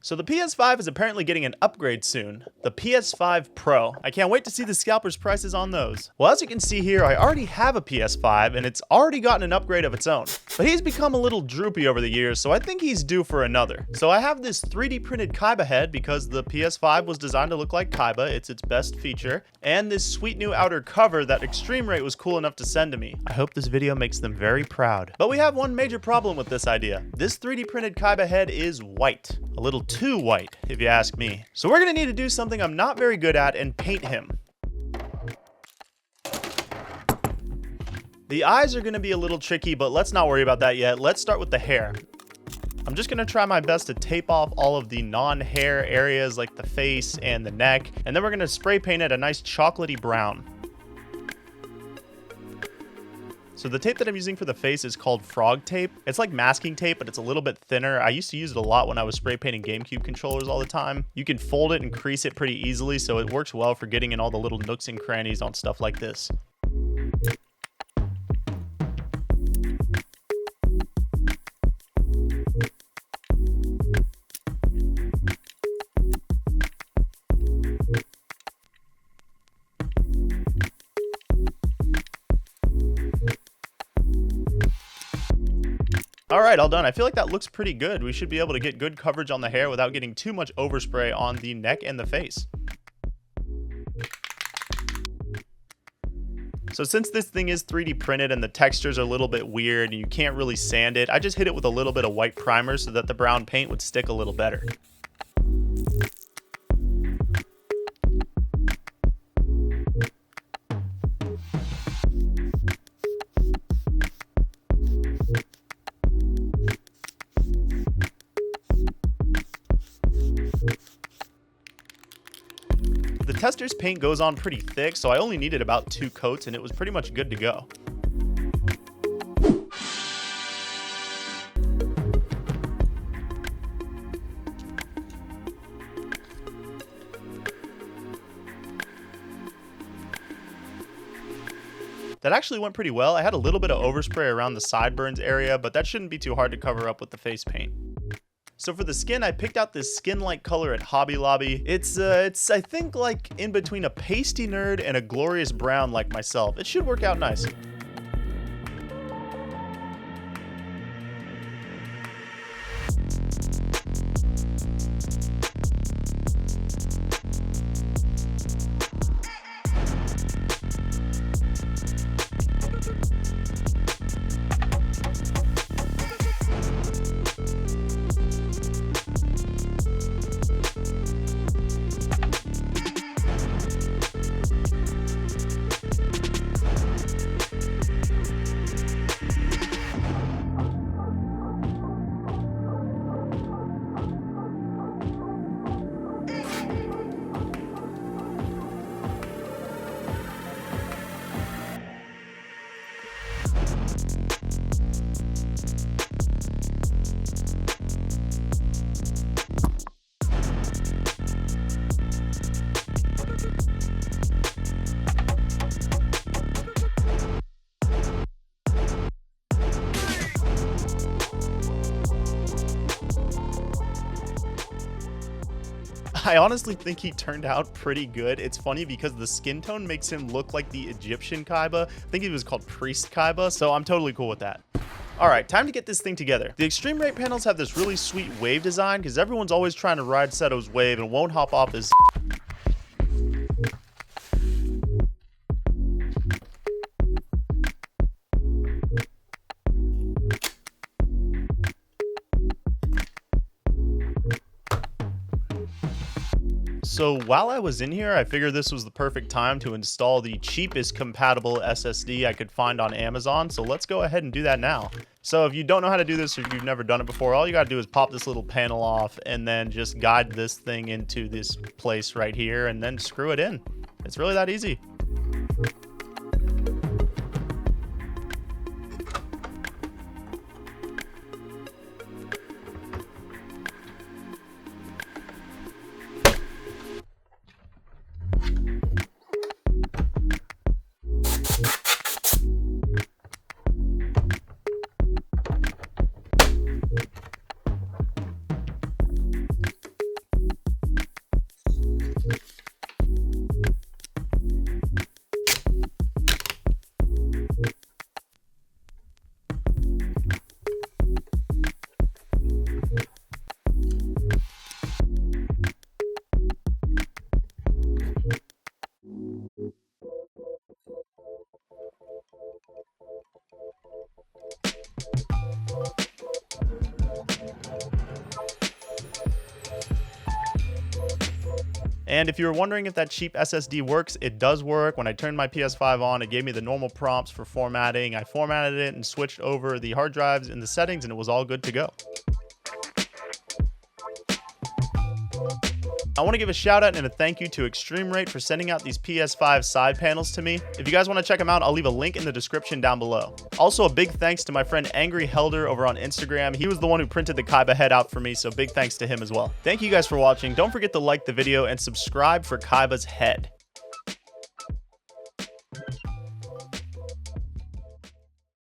So the PS5 is apparently getting an upgrade soon, the PS5 Pro. I can't wait to see the scalpers' prices on those. Well, as you can see here, I already have a PS5 and it's already gotten an upgrade of its own. But he's become a little droopy over the years, so I think he's due for another. So I have this 3D printed Kaiba head because the PS5 was designed to look like Kaiba, it's its best feature, and this sweet new outer cover that Extreme Rate was cool enough to send to me. I hope this video makes them very proud. But we have one major problem with this idea. This 3D printed Kaiba head is white. A little too white, if you ask me. So we're gonna need to do something I'm not very good at and paint him. The eyes are gonna be a little tricky, but let's not worry about that yet. Let's start with the hair. I'm just gonna try my best to tape off all of the non-hair areas like the face and the neck, and then we're gonna spray paint it a nice chocolatey brown. So the tape that I'm using for the face is called frog tape. It's like masking tape, but it's a little bit thinner. I used to use it a lot when I was spray painting GameCube controllers all the time. You can fold it and crease it pretty easily, so it works well for getting in all the little nooks and crannies on stuff like this. All right, all done. I feel like that looks pretty good. We should be able to get good coverage on the hair without getting too much overspray on the neck and the face. So since this thing is 3D printed and the textures are a little bit weird and you can't really sand it, I just hit it with a little bit of white primer so that the brown paint would stick a little better. The tester's paint goes on pretty thick, so I only needed about 2 coats and it was pretty much good to go. That actually went pretty well. I had a little bit of overspray around the sideburns area, but that shouldn't be too hard to cover up with the face paint. So for the skin, I picked out this skin-like color at Hobby Lobby. It's I think like in between a pasty nerd and a glorious brown like myself. It should work out nice. I honestly think he turned out pretty good. It's funny because the skin tone makes him look like the Egyptian Kaiba. I think he was called Priest Kaiba, so I'm totally cool with that. All right, time to get this thing together. The Extreme Rate panels have this really sweet wave design because everyone's always trying to ride Seto's wave and won't hop off his So while I was in here, I figured this was the perfect time to install the cheapest compatible SSD I could find on Amazon. So let's go ahead and do that now. So if you don't know how to do this or you've never done it before, all you gotta do is pop this little panel off and then just guide this thing into this place right here and then screw it in. It's really that easy. And if you were wondering if that cheap SSD works, it does work. When I turned my PS5 on, it gave me the normal prompts for formatting. I formatted it and switched over the hard drives in the settings, and it was all good to go. I want to give a shout out and a thank you to Extreme Rate for sending out these PS5 side panels to me. If you guys want to check them out, I'll leave a link in the description down below. Also, a big thanks to my friend Angry Helder over on Instagram. He was the one who printed the Kaiba head out for me, so big thanks to him as well. Thank you guys for watching. Don't forget to like the video and subscribe for Kaiba's head.